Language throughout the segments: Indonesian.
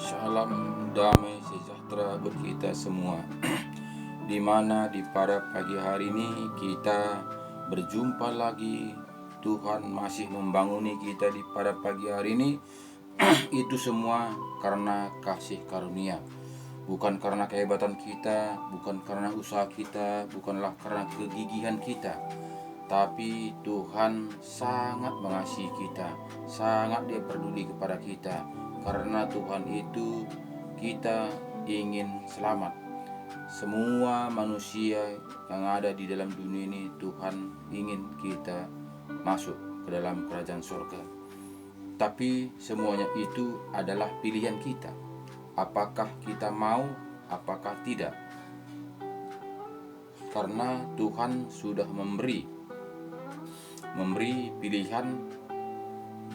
Salam damai sejahtera buat kita semua. Di mana pada pagi hari ini kita berjumpa lagi. Tuhan masih membanguni kita pada pagi hari ini. Itu semua karena kasih karunia. Bukan karena kehebatan kita, bukan karena usaha kita, bukanlah karena kegigihan kita. Tapi Tuhan sangat mengasihi kita, sangat Dia peduli kepada kita. Karena Tuhan itu kita ingin selamat. Semua manusia yang ada di dalam dunia ini Tuhan ingin kita masuk ke dalam kerajaan surga. Tapi semuanya itu adalah pilihan kita. Apakah kita mau, apakah tidak? Karena Tuhan sudah memberi pilihan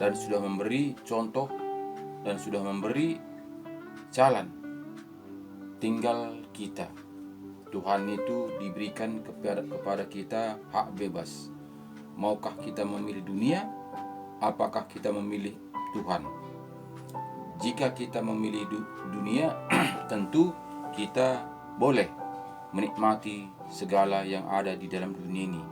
dan sudah memberi contoh dan sudah memberi jalan. Tinggal kita. Tuhan itu diberikan kepada kita hak bebas. Maukah kita memilih dunia? Apakah kita memilih Tuhan? Jika kita memilih dunia, tentu kita boleh menikmati segala yang ada di dalam dunia ini.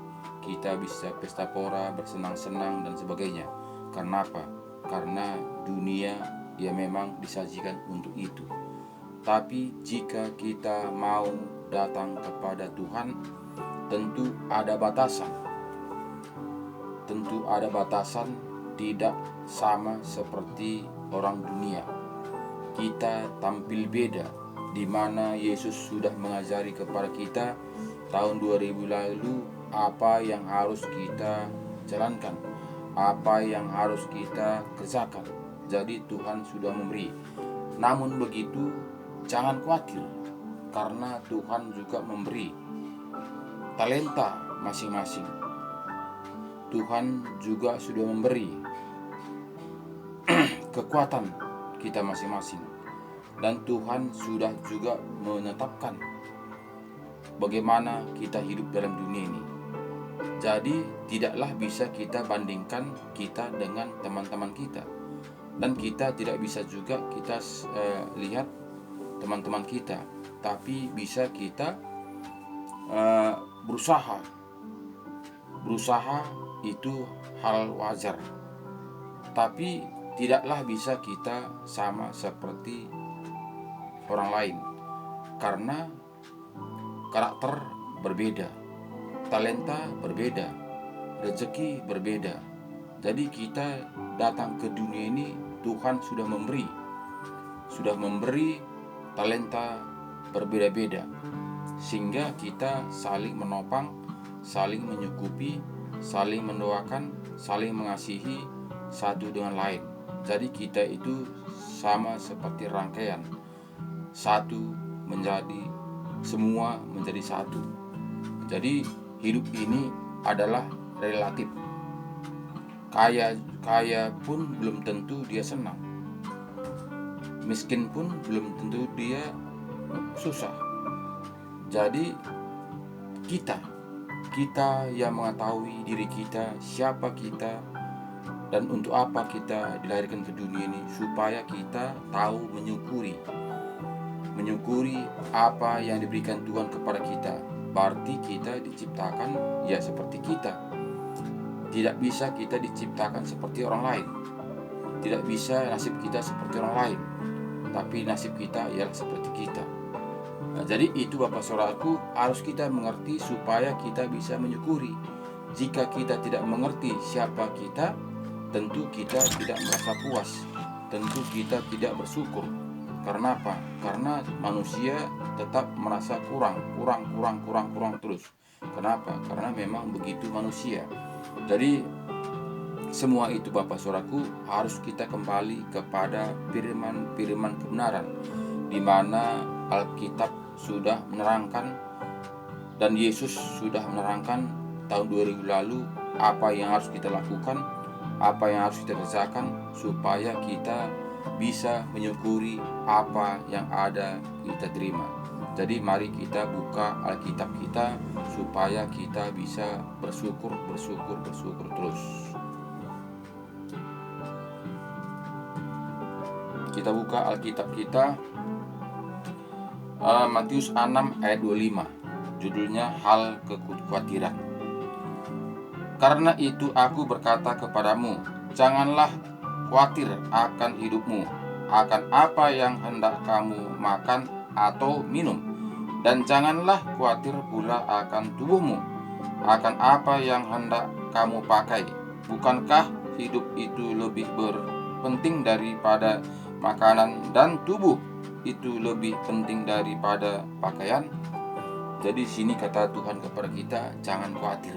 Kita bisa pesta pora, bersenang-senang dan sebagainya. Karena apa? Karena dunia ya memang disajikan untuk itu. Tapi jika kita mau datang kepada Tuhan, tentu ada batasan. Tentu ada batasan, tidak sama seperti orang dunia. Kita tampil beda, di mana Yesus sudah mengajari kepada kita tahun 2000 lalu apa yang harus kita jalankan, apa yang harus kita kerjakan. Jadi Tuhan sudah memberi. Namun begitu, jangan khawatir, karena Tuhan juga memberi talenta masing-masing. Tuhan juga sudah memberi kekuatan kita masing-masing. Dan Tuhan sudah juga menetapkan bagaimana kita hidup dalam dunia ini. Jadi tidaklah bisa kita bandingkan kita dengan teman-teman kita. Dan kita tidak bisa juga kita lihat teman-teman kita. Tapi bisa kita berusaha. Berusaha itu hal wajar. Tapi tidaklah bisa kita sama seperti orang lain. Karena karakter berbeda, talenta berbeda, rezeki berbeda. Jadi kita datang ke dunia ini, Tuhan sudah memberi talenta berbeda-beda, sehingga kita saling menopang, saling menyukupi, saling mendoakan, saling mengasihi satu dengan lain. Jadi kita itu sama seperti rangkaian, satu menjadi semua menjadi satu. Jadi hidup ini adalah relatif. Kaya pun belum tentu dia senang. Miskin pun belum tentu dia susah. Jadi kita yang mengetahui diri kita, siapa kita dan untuk apa kita dilahirkan ke dunia ini, supaya kita tahu menyukuri apa yang diberikan Tuhan kepada kita. Berarti kita diciptakan ya seperti kita. Tidak bisa kita diciptakan seperti orang lain. Tidak bisa nasib kita seperti orang lain. Tapi nasib kita ialah seperti kita. Nah, jadi itu Bapak Saudaraku, harus kita mengerti supaya kita bisa menyukuri. Jika kita tidak mengerti siapa kita, tentu kita tidak merasa puas. Tentu kita tidak bersyukur. Karena apa? Karena manusia tetap merasa kurang terus. Kenapa? Karena memang begitu manusia. Jadi semua itu Bapak Saudaraku harus kita kembali kepada firman kebenaran, di mana Alkitab sudah menerangkan dan Yesus sudah menerangkan tahun 2000 lalu apa yang harus kita lakukan, apa yang harus kita kerjakan supaya kita bisa menyukuri apa yang ada kita terima. Jadi mari kita buka Alkitab kita supaya kita bisa bersyukur terus. kita buka Alkitab kita, Matius 6 ayat 25. Judulnya hal kekhawatiran. Karena itu aku berkata kepadamu, janganlah khawatir akan hidupmu, akan apa yang hendak kamu makan atau minum, dan janganlah khawatir pula akan tubuhmu, akan apa yang hendak kamu pakai. Bukankah hidup itu lebih berpenting daripada makanan, dan tubuh itu lebih penting daripada pakaian? Jadi sini kata Tuhan kepada kita, jangan khawatir.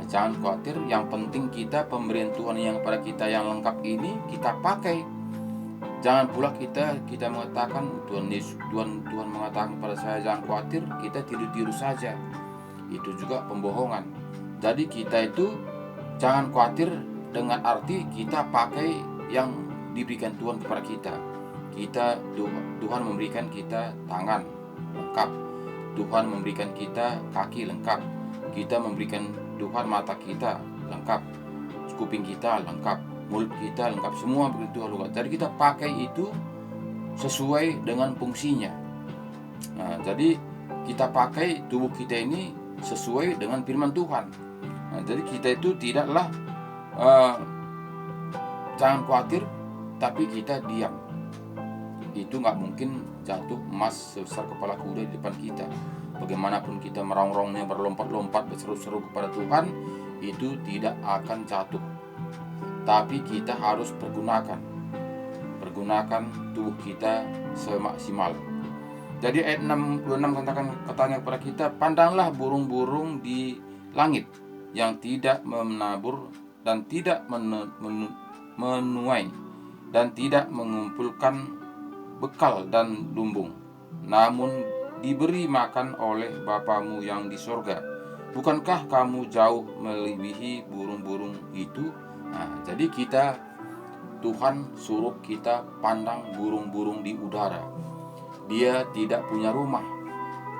Jangan khawatir, yang penting kita pemberian Tuhan yang kepada kita yang lengkap ini kita pakai. Jangan pula kita mengatakan Tuhan mengatakan kepada saya jangan khawatir, kita tidur saja. Itu juga pembohongan. Jadi kita itu jangan khawatir dengan arti kita pakai yang diberikan Tuhan kepada kita. Tuhan memberikan kita tangan lengkap. Tuhan memberikan kita kaki lengkap. Kita memberikan Tuhan mata kita lengkap, kuping kita lengkap, mulut kita lengkap, semua begitu lengkap. Jadi kita pakai itu sesuai dengan fungsinya. Nah, jadi kita pakai tubuh kita ini sesuai dengan firman Tuhan. Nah, jadi kita itu tidaklah jangan khawatir, tapi kita diam. Itu nggak mungkin jatuh emas sebesar kepala kuda di depan kita. Bagaimanapun kita merongrongnya, berlompat-lompat, berseru-seru kepada Tuhan, itu tidak akan jatuh. Tapi kita harus pergunakan tubuh kita semaksimal. Jadi ayat 26 katanya kepada kita, pandanglah burung-burung di langit yang tidak menabur dan tidak menuai dan tidak mengumpulkan bekal dan lumbung, namun diberi makan oleh Bapamu yang di sorga. Bukankah kamu jauh melebihi burung-burung itu? Nah, jadi Tuhan suruh kita pandang burung-burung di udara. Dia tidak punya rumah,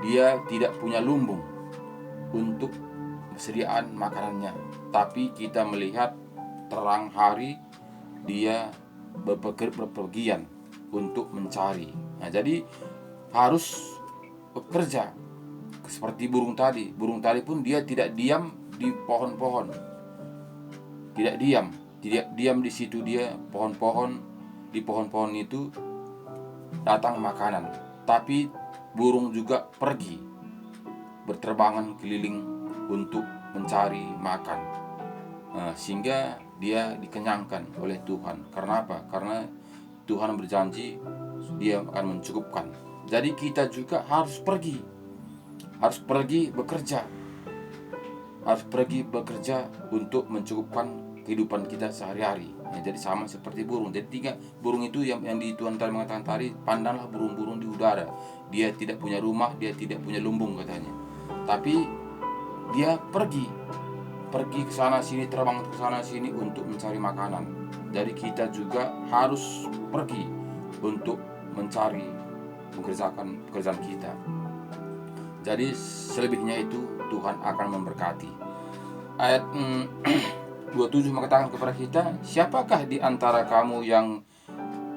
dia tidak punya lumbung untuk persediaan makanannya. Tapi kita melihat terang hari dia berpergian untuk mencari. Nah, jadi harus bekerja seperti burung tadi. Burung tadi pun dia tidak diam di pohon-pohon. Tidak diam di situ dia pohon-pohon. Di pohon-pohon itu datang makanan. Tapi burung juga pergi berterbangan keliling untuk mencari makan. Sehingga dia dikenyangkan oleh Tuhan. Karena apa? Karena Tuhan berjanji dia akan mencukupkan. Jadi kita juga harus pergi bekerja, untuk mencukupkan kehidupan kita sehari-hari. Jadi sama seperti burung. Jadi burung itu yang di Tuhan tadi mengatakan tadi, pandanglah burung-burung di udara. Dia tidak punya rumah, dia tidak punya lumbung katanya. Tapi dia pergi ke sana sini, terbang ke sana sini untuk mencari makanan. Jadi kita juga harus pergi untuk mengerjakan pekerjaan kita. Jadi selebihnya itu Tuhan akan memberkati. Ayat 27 mengatakan kepada kita, siapakah di antara kamu yang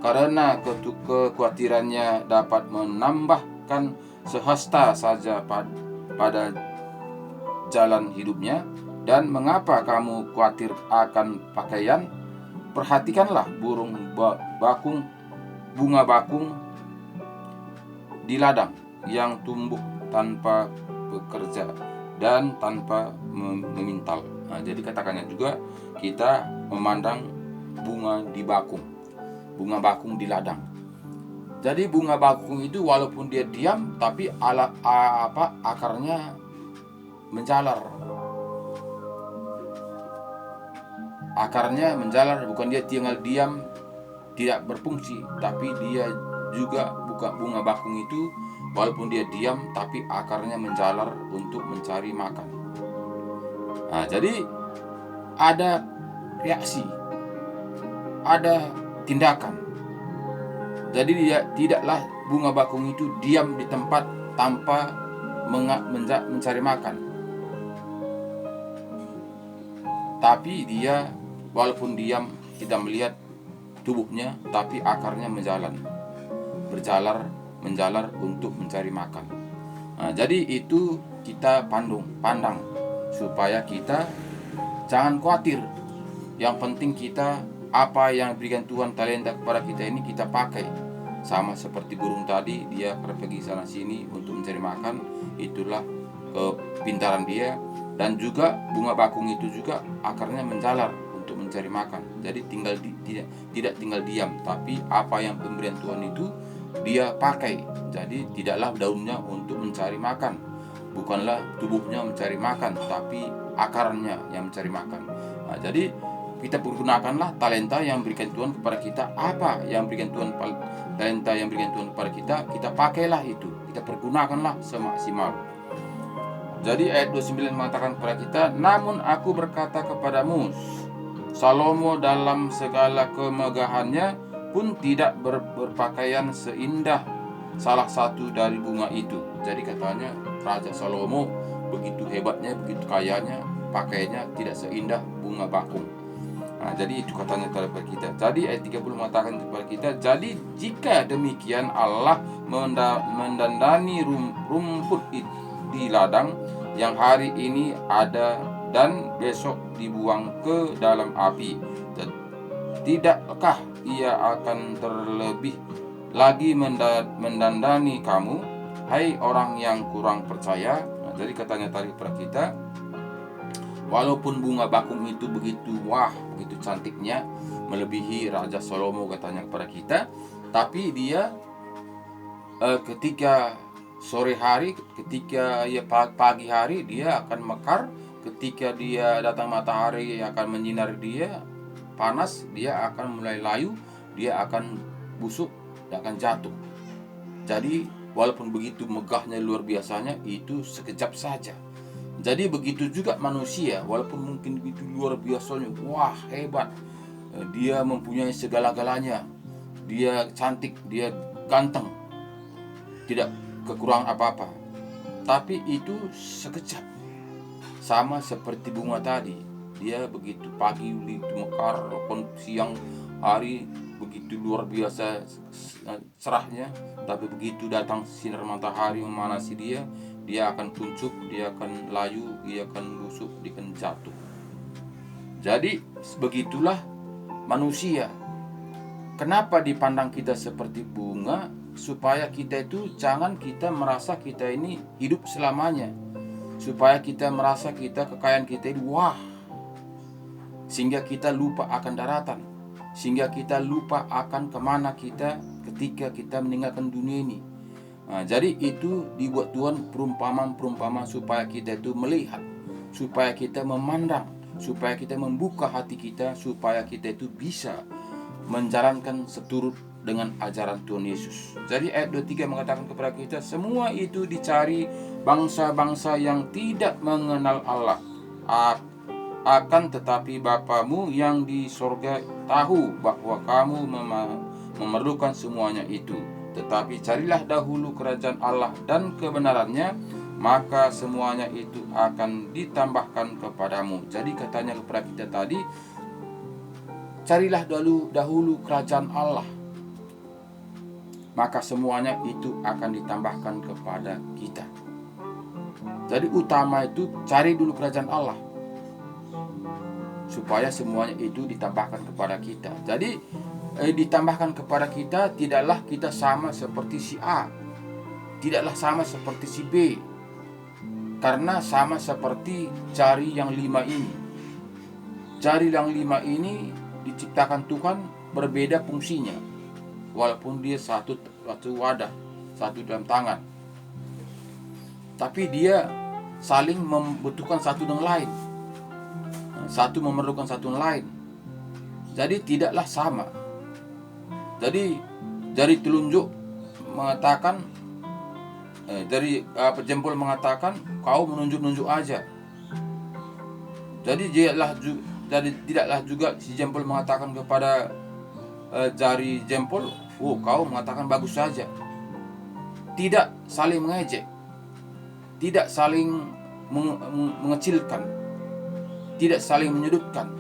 karena kekhawatirannya dapat menambahkan sehasta saja pada jalan hidupnya? Dan mengapa kamu khawatir akan pakaian? Perhatikanlah bunga bakung di ladang yang tumbuh tanpa bekerja dan tanpa memintal. Nah, jadi katakannya juga kita memandang bunga bakung di ladang. Jadi bunga bakung itu walaupun dia diam, tapi akarnya menjalar. Akarnya menjalar, bukan dia tinggal diam tidak berfungsi, tapi dia juga bunga bakung itu walaupun dia diam, tapi akarnya menjalar untuk mencari makan. Nah, jadi ada reaksi, ada tindakan. Jadi dia tidaklah bunga bakung itu diam di tempat tanpa mencari makan. Tapi dia walaupun diam, kita melihat tubuhnya, tapi akarnya menjalar untuk mencari makan. Nah, jadi itu kita pandang supaya kita jangan khawatir. Yang penting kita apa yang berikan Tuhan talenta kepada kita ini kita pakai. Sama seperti burung tadi, dia pergi sana sini untuk mencari makan, itulah kepintaran dia. Dan juga bunga bakung itu juga akarnya menjalar untuk mencari makan. Jadi tidak tinggal diam, tapi apa yang pemberian Tuhan itu dia pakai. Jadi tidaklah daunnya untuk mencari makan, bukanlah tubuhnya mencari makan, tapi akarnya yang mencari makan. Nah, jadi kita pergunakanlah talenta yang berikan Tuhan kepada kita. Apa yang berikan Tuhan, talenta yang berikan Tuhan kepada kita, kita pakailah itu, kita pergunakanlah semaksimal. Jadi ayat 29 mengatakan kepada kita, namun aku berkata kepadamu, Salomo dalam segala kemegahannya pun tidak berpakaian seindah salah satu dari bunga itu. Jadi katanya Raja Salomo begitu hebatnya, begitu kayanya, pakaiannya tidak seindah bunga bakung. Nah, jadi itu katanya kepada kita. Jadi ayat 30 mengatakan kepada kita, jadi jika demikian Allah mendandani rumput di ladang yang hari ini ada dan besok dibuang ke dalam api, tidakkah ia akan terlebih lagi mendandani kamu, hai orang yang kurang percaya? Nah, jadi katanya tadi kepada kita, walaupun bunga bakung itu begitu cantiknya, melebihi Raja Salomo katanya kepada kita, tapi dia ketika sore hari, ketika pagi hari dia akan mekar, ketika dia datang matahari akan menyinari dia panas, dia akan mulai layu, dia akan busuk, dia akan jatuh. Jadi walaupun begitu megahnya luar biasanya, itu sekejap saja. Jadi begitu juga manusia, walaupun mungkin begitu luar biasanya, wah hebat, dia mempunyai segala-galanya, dia cantik, dia ganteng, tidak kekurangan apa-apa, tapi itu sekejap. Sama seperti bunga tadi, dia begitu pagi begitu mekar, siang hari begitu luar biasa cerahnya, tapi begitu datang sinar matahari memanasi dia akan kuncup, dia akan layu, dia akan busuk, dia akan jatuh. Jadi begitulah manusia. Kenapa dipandang kita seperti bunga? Supaya kita itu jangan kita merasa kita ini hidup selamanya, supaya kita merasa kekayaan kita ini wah, sehingga kita lupa akan daratan, sehingga kita lupa akan kemana kita ketika kita meninggalkan dunia ini. Nah, jadi itu dibuat Tuhan perumpamaan supaya kita itu melihat, supaya kita memandang, supaya kita membuka hati kita, supaya kita itu bisa menjalankan seturut dengan ajaran Tuhan Yesus. Jadi ayat 23 mengatakan kepada kita, semua itu dicari bangsa-bangsa yang tidak mengenal Allah. Akan tetapi Bapamu yang di sorga tahu bahwa kamu memerlukan semuanya itu. Tetapi carilah dahulu kerajaan Allah dan kebenarannya, maka semuanya itu akan ditambahkan kepadamu. Jadi katanya kepada kita tadi, carilah dahulu kerajaan Allah, maka semuanya itu akan ditambahkan kepada kita. Jadi utama itu cari dulu kerajaan Allah, supaya semuanya itu ditambahkan kepada kita. Jadi ditambahkan kepada kita, tidaklah kita sama seperti si A, tidaklah sama seperti si B, karena sama seperti jari yang 5 ini. Jari yang 5 ini diciptakan Tuhan berbeda fungsinya, walaupun dia satu wadah, satu dalam tangan, tapi dia saling membutuhkan satu dengan lain, satu memerlukan satu dengan lain. Jadi tidaklah sama. Jadi jari telunjuk mengatakan, jari jempol mengatakan kau menunjuk-nunjuk aja. Jadi tidaklah juga si jempol mengatakan kepada jari jempol, oh kau mengatakan bagus saja. Tidak saling mengejek, tidak saling mengecilkan, tidak saling menyudutkan,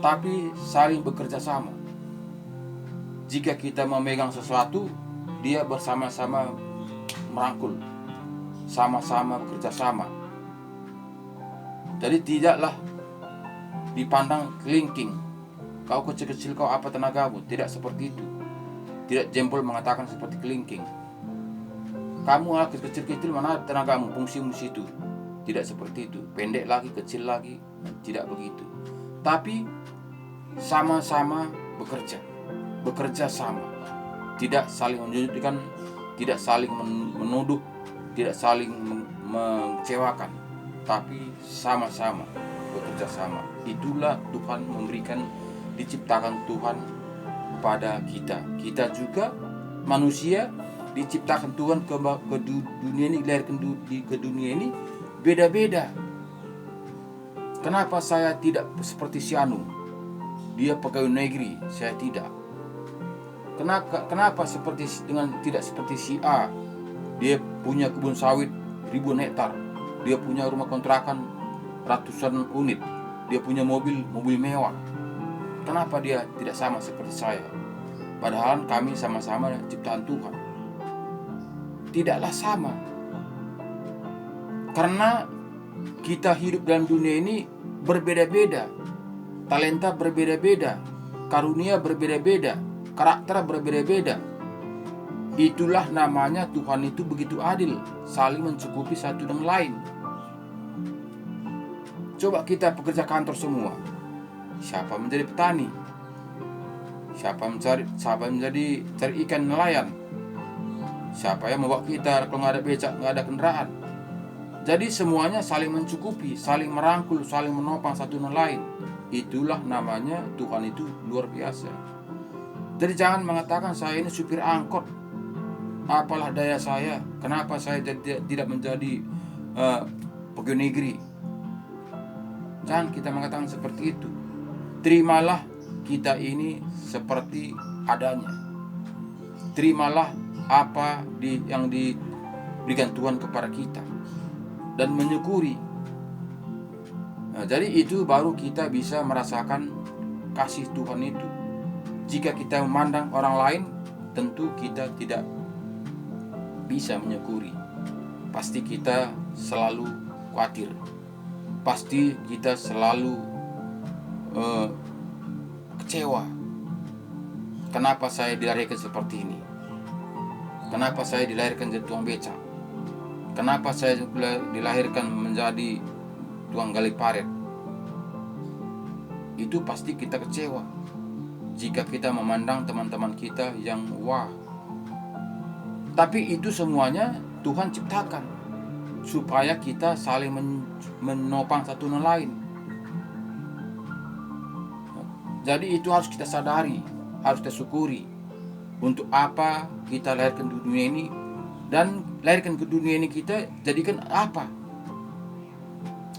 tapi saling bekerja sama. jika kita memegang sesuatu, dia bersama-sama merangkul, sama-sama bekerja sama. Jadi tidaklah dipandang kelingking, kau kecil-kecil, kau apa tenagamu. Tidak seperti itu. Tidak jempol mengatakan seperti kelingking, kamu kecil-kecil, mana tenagamu, fungsimu situ. Tidak seperti itu. Pendek lagi, kecil lagi, tidak begitu. Tapi sama-sama bekerja sama, tidak saling menjudutkan, tidak saling menuduh, tidak saling mengecewakan, tapi sama-sama bekerja sama. Itulah Tuhan memberikan, diciptakan Tuhan kepada kita. Kita juga manusia diciptakan Tuhan ke dunia ini, dilahirkan ke dunia ini beda-beda. Kenapa saya tidak seperti si Anu? Dia pegawai negeri, saya tidak. Kenapa tidak seperti si A? Dia punya kebun sawit ribuan hektar, dia punya rumah kontrakan ratusan unit, dia punya mobil mewah. Kenapa dia tidak sama seperti saya? Padahal kami sama-sama ciptaan Tuhan. Tidaklah sama, karena kita hidup dalam dunia ini berbeda-beda, talenta berbeda-beda, karunia berbeda-beda, karakter berbeda-beda. Itulah namanya Tuhan itu begitu adil, saling mencukupi satu dengan lain. Coba kita pekerja kantor semua, siapa menjadi petani, siapa menjadi cari ikan nelayan, siapa yang membawa kita kalau nggak ada becak, nggak ada kendaraan. Jadi semuanya saling mencukupi, saling merangkul, saling menopang satu dengan lain. Itulah namanya Tuhan itu luar biasa. Jadi jangan mengatakan saya ini supir angkot, apalah daya saya, kenapa saya tidak menjadi pegawai negeri. Jangan kita mengatakan seperti itu. Terimalah kita ini seperti adanya. Terimalah apa yang diberikan Tuhan kepada kita, dan menyukuri. Jadi itu baru kita bisa merasakan kasih Tuhan itu. Jika kita memandang orang lain, tentu kita tidak bisa menyukuri. Pasti kita selalu khawatir. Pasti kita selalu kecewa. Kenapa saya dilahirkan seperti ini? Kenapa saya dilahirkan jadi tukang becak? Kenapa saya dilahirkan menjadi tukang gali parit? Itu pasti kita kecewa jika kita memandang teman-teman kita yang wah. Tapi itu semuanya Tuhan ciptakan supaya kita saling menopang satu sama lain. Jadi itu harus kita sadari, harus kita syukuri. Untuk apa kita lahirkan di dunia ini, dan lahirkan ke dunia ini kita jadikan apa?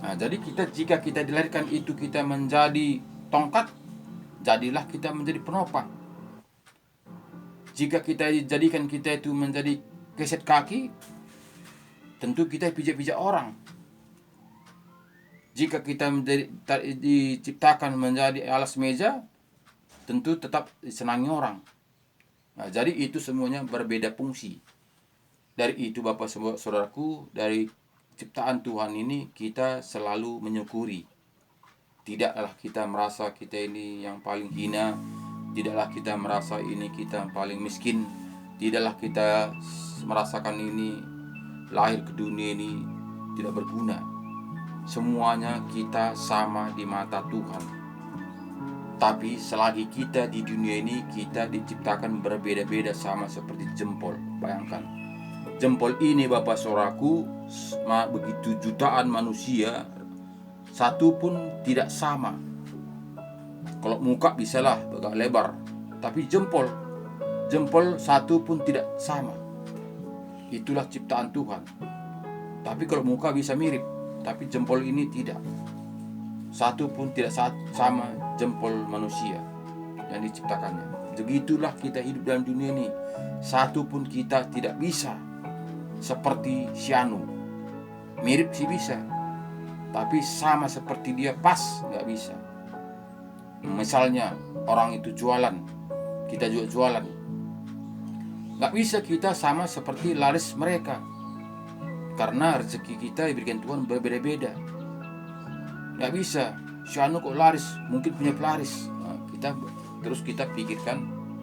Jadi jika kita dilahirkan itu kita menjadi tongkat, jadilah kita menjadi penopang. Jika kita jadikan kita itu menjadi keset kaki, tentu kita pijak-pijak orang. Jika kita diciptakan menjadi alas meja, tentu tetap disenangi orang. Jadi itu semuanya berbeda fungsi. Dari itu Bapak Saudaraku, dari ciptaan Tuhan ini kita selalu menyukuri. Tidaklah kita merasa kita ini yang paling hina, tidaklah kita merasa ini kita yang paling miskin, tidaklah kita merasakan ini lahir ke dunia ini tidak berguna. Semuanya kita sama di mata Tuhan. Tapi selagi kita di dunia ini, kita diciptakan berbeda-beda, sama seperti jempol. Bayangkan, jempol ini Bapak Saudaraku, begitu jutaan manusia, satu pun tidak sama. Kalau muka bisalah agak lebar, tapi jempol satu pun tidak sama. Itulah ciptaan Tuhan. Tapi kalau muka bisa mirip, tapi jempol ini tidak. Satu pun tidak sama jempol manusia yang diciptakannya. Begitulah kita hidup dalam dunia ini. Satu pun kita tidak bisa seperti si Anu. Mirip sih bisa, tapi sama seperti dia pas nggak bisa. Misalnya orang itu jualan, kita juga jualan. Gak bisa kita sama seperti laris mereka, karena rezeki kita diberikan Tuhan berbeda-beda. Gak bisa, si anu kok laris, mungkin punya pelaris. Kita pikirkan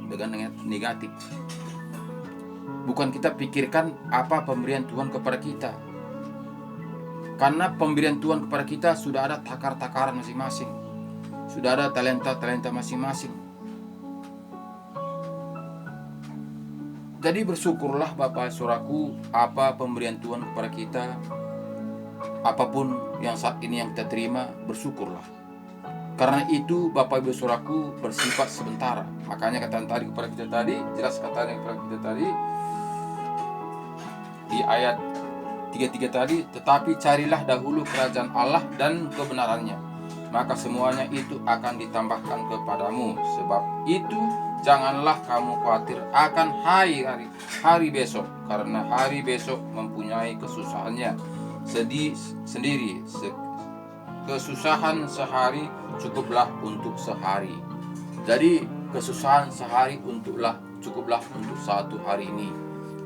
dengan negatif. Bukan kita pikirkan apa pemberian Tuhan kepada kita. Karena pemberian Tuhan kepada kita sudah ada takar-takaran masing-masing. Sudah ada talenta-talenta masing-masing. Jadi bersyukurlah Bapak Saudaraku, apa pemberian Tuhan kepada kita, apapun yang saat ini yang kita terima, bersyukurlah. Karena itu Bapak Ibu Saudaraku bersifat sementara. Makanya kata tadi kepada kita tadi, jelas kata yang kepada kita tadi di ayat 33 tadi, tetapi carilah dahulu kerajaan Allah dan kebenarannya, maka semuanya itu akan ditambahkan kepadamu. Sebab itu janganlah kamu khawatir akan hari besok, karena hari besok mempunyai kesusahannya sendiri. Kesusahan sehari cukuplah untuk sehari. Jadi kesusahan sehari cukuplah untuk satu hari ini.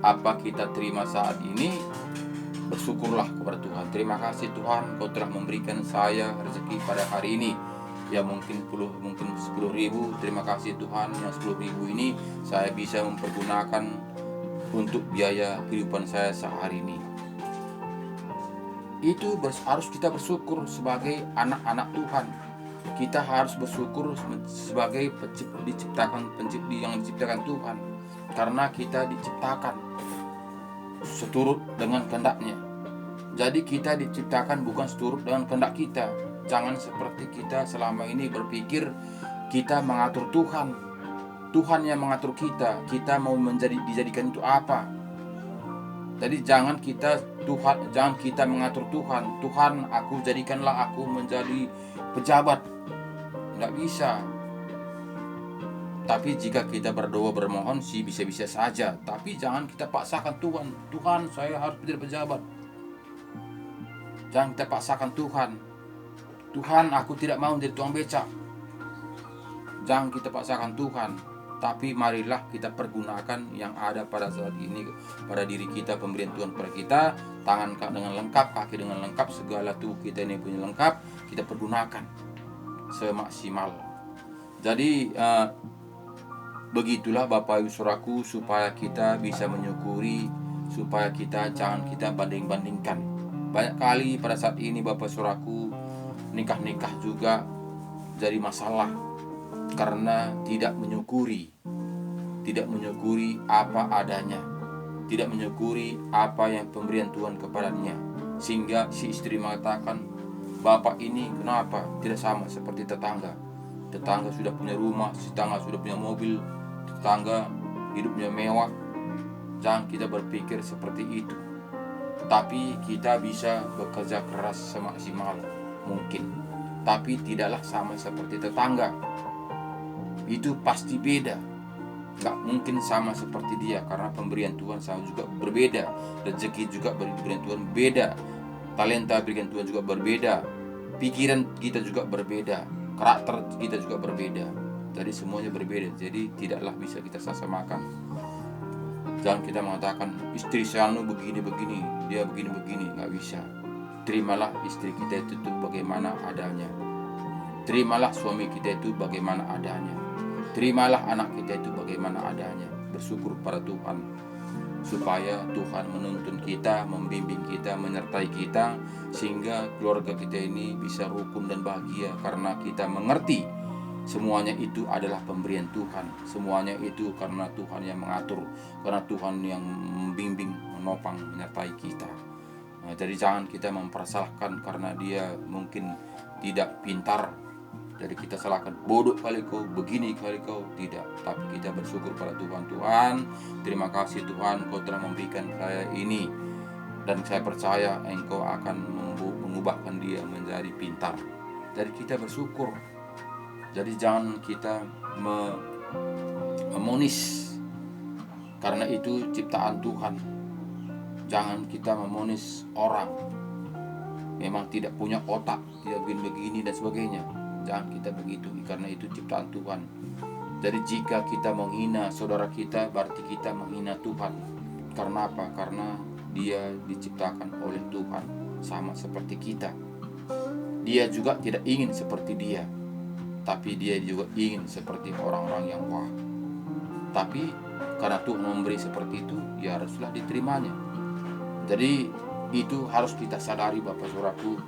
Apa kita terima saat ini, bersyukurlah kepada Tuhan. Terima kasih Tuhan, Kau telah memberikan saya rezeki pada hari ini. Ya mungkin 10.000. Terima kasih Tuhan, yang 10.000 ini saya bisa mempergunakan untuk biaya kehidupan saya sehari ini. Itu harus kita bersyukur sebagai anak-anak Tuhan. Kita harus bersyukur sebagai yang diciptakan Tuhan, karena kita diciptakan seturut dengan kehendak-Nya. Jadi kita diciptakan bukan seturut dengan kehendak kita. Jangan seperti kita selama ini berpikir kita mengatur Tuhan. Tuhan yang mengatur kita. Kita mau dijadikan itu apa? Jadi jangan kita mengatur Tuhan. Tuhan, jadikanlah aku menjadi pejabat. Nggak bisa. Tapi jika kita berdoa bermohon sih bisa-bisa saja. Tapi jangan kita paksakan Tuhan. Tuhan, saya harus menjadi pejabat. Jangan kita paksakan Tuhan. Tuhan, aku tidak mau menjadi tukang becak. Jangan kita paksakan Tuhan. Tapi marilah kita pergunakan yang ada pada saat ini pada diri kita, pemberian Tuhan kepada kita. Tangan dengan lengkap, kaki dengan lengkap, segala tubuh kita ini punya lengkap. Kita pergunakan semaksimal. Jadi begitulah Bapak Ibu Saudaraku, supaya kita bisa menyukuri, supaya jangan kita banding-bandingkan. Banyak kali pada saat ini Bapak Saudaraku, nikah juga jadi masalah karena tidak menyukuri apa adanya, tidak menyukuri apa yang pemberian Tuhan kepadanya, sehingga si istri mengatakan, bapak ini kenapa tidak sama seperti tetangga sudah punya rumah, tetangga sudah punya mobil, tetangga hidupnya mewah. Jangan kita berpikir seperti itu, tapi kita bisa bekerja keras semaksimal mungkin, tapi tidaklah sama seperti tetangga. Itu pasti beda, gak mungkin sama seperti dia, karena pemberian Tuhan sama juga berbeda, rezeki juga pemberian Tuhan beda, talenta berikan Tuhan juga berbeda, pikiran kita juga berbeda, karakter kita juga berbeda. Jadi semuanya berbeda, jadi tidaklah bisa kita samakan. Jangan kita mengatakan istri saya begini, dia begini, gak bisa. Terimalah istri kita itu bagaimana adanya. Terimalah suami kita itu bagaimana adanya. Terimalah anak kita itu bagaimana adanya. Bersyukur pada Tuhan, supaya Tuhan menuntun kita, membimbing kita, menyertai kita, sehingga keluarga kita ini bisa rukun dan bahagia, karena kita mengerti semuanya itu adalah pemberian Tuhan. Semuanya itu karena Tuhan yang mengatur, karena Tuhan yang membimbing, menopang, menyertai kita. Jadi jangan kita mempersalahkan karena dia mungkin tidak pintar, jadi kita salahkan, bodoh kali kau, begini kali kau. Tidak, tapi kita bersyukur pada Tuhan. Tuhan, terima kasih Tuhan, Kau telah memberikan saya ini, dan saya percaya Engkau akan mengubahkan dia menjadi pintar. Jadi kita bersyukur. Jadi jangan kita memonis, karena itu ciptaan Tuhan. Jangan kita memonis orang memang tidak punya otak, tidak begini dan sebagainya. Jangan kita begitu, karena itu ciptaan Tuhan. Jadi jika kita menghina saudara kita, berarti kita menghina Tuhan. Karena apa? Karena dia diciptakan oleh Tuhan sama seperti kita. Dia juga tidak ingin seperti dia, tapi dia juga ingin seperti orang-orang yang wah. Tapi karena Tuhan memberi seperti itu, ya haruslah diterimanya. Jadi itu harus kita sadari Bapak Saudaraku,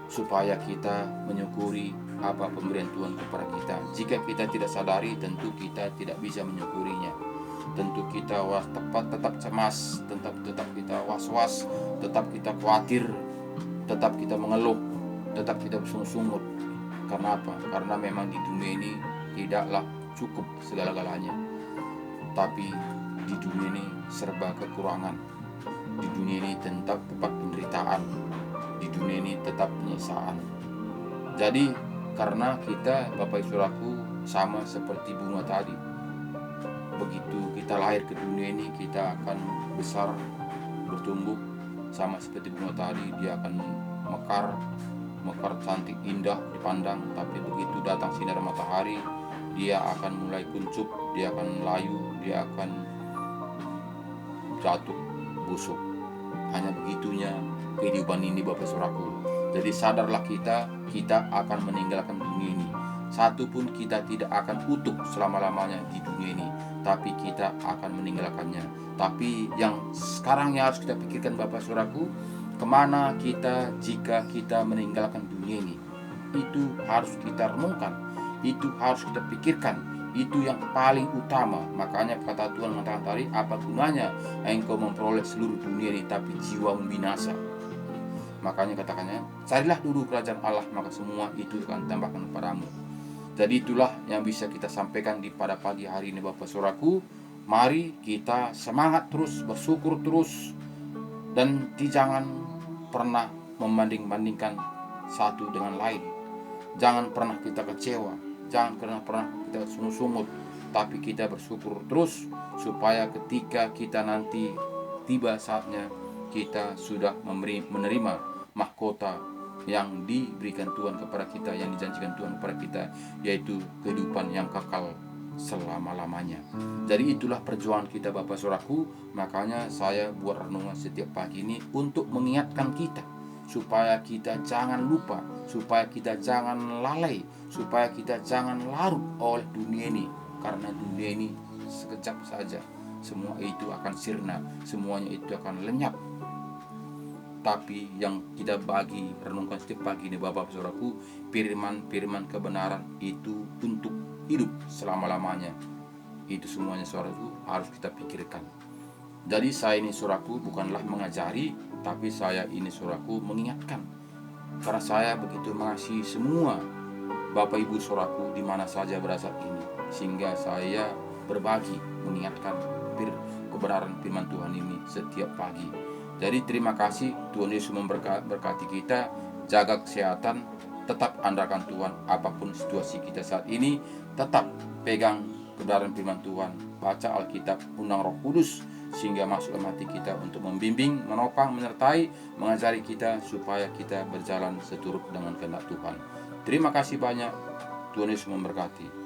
supaya kita menyukuri apa pemberian Tuhan kepada kita. Jika kita tidak sadari, tentu kita tidak bisa menyukurinya. Tentu kita tetap cemas, tetap kita was-was, tetap kita khawatir, tetap kita mengeluh, tetap kita bersungut-sungut. Karena apa? Karena memang di dunia ini tidaklah cukup segala-galanya. Tapi di dunia ini serba kekurangan. Di dunia ini tetap penderitaan. Di dunia ini tetap penyiksaan. Jadi karena kita Bapak Ibu Saudaraku sama seperti bunga tadi. Begitu kita lahir ke dunia ini, kita akan besar, bertumbuh sama seperti bunga tadi. Dia akan mekar cantik, indah dipandang. Tapi begitu datang sinar matahari, dia akan mulai kuncup, dia akan layu, dia akan jatuh, busuk. Hanya begitunya kehidupan ini Bapak Saudaraku. Jadi sadarlah kita akan meninggalkan dunia ini. Satu pun kita tidak akan utuh selama-lamanya di dunia ini, tapi kita akan meninggalkannya. Tapi yang sekarang yang harus kita pikirkan Bapak Saudaraku, kemana kita jika kita meninggalkan dunia ini? Itu harus kita renungkan, itu harus kita pikirkan, itu yang paling utama. Makanya kata Tuhan mengatakan tadi, apa gunanya engkau memperoleh seluruh dunia ini tapi jiwa binasa. Makanya katakannya, carilah dulu kerajaan Allah, maka semua itu akan ditambahkan kepadamu. Jadi itulah yang bisa kita sampaikan di pada pagi hari ini Bapak Saudaraku. Mari kita semangat terus, bersyukur terus, dan jangan pernah membanding-bandingkan satu dengan lain. Jangan pernah kita kecewa, jangan pernah kita sungut-sungut, tapi kita bersyukur terus supaya ketika kita nanti tiba saatnya, kita sudah menerima mahkota yang diberikan Tuhan kepada kita, yang dijanjikan Tuhan kepada kita, yaitu kehidupan yang kekal selama-lamanya. Jadi itulah perjuangan kita Bapak Saudaraku. Makanya saya buat renungan setiap pagi ini untuk mengingatkan kita, supaya kita jangan lupa, supaya kita jangan lalai, supaya kita jangan larut oleh dunia ini. Karena dunia ini sekejap saja, semua itu akan sirna, semuanya itu akan lenyap. Tapi yang kita bagi renungkan setiap pagi ini Bapak Saudaraku, firman kebenaran itu untuk hidup selama-lamanya. Itu semuanya Saudaraku harus kita pikirkan. Jadi saya ini Saudaraku bukanlah mengajari, tapi saya ini Saudaraku mengingatkan. Karena saya begitu mengasihi semua Bapak Ibu Saudaraku di mana saja berasal ini, sehingga saya berbagi mengingatkan kebenaran firman Tuhan ini setiap pagi. Jadi terima kasih, Tuhan Yesus memberkati kita. Jaga kesehatan, tetap andalkan Tuhan apapun situasi kita saat ini. Tetap pegang kebenaran firman Tuhan, baca Alkitab, undang Roh Kudus sehingga masuk ke hati kita untuk membimbing, menopang, menyertai, mengajari kita supaya kita berjalan seturut dengan kehendak Tuhan. Terima kasih banyak, Tuhan Yesus memberkati.